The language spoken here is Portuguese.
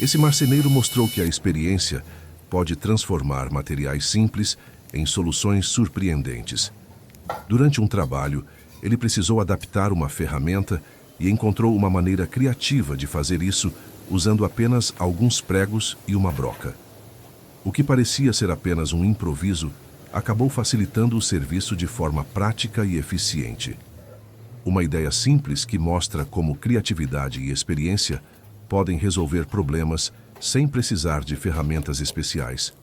Esse marceneiro mostrou que a experiência pode transformar materiais simples em soluções surpreendentes. Durante um trabalho, ele precisou adaptar uma ferramenta e encontrou uma maneira criativa de fazer isso usando apenas alguns pregos e uma broca. O que parecia ser apenas um improviso acabou facilitando o serviço de forma prática e eficiente. Uma ideia simples que mostra como criatividade e experiência podem resolver problemas sem precisar de ferramentas especiais.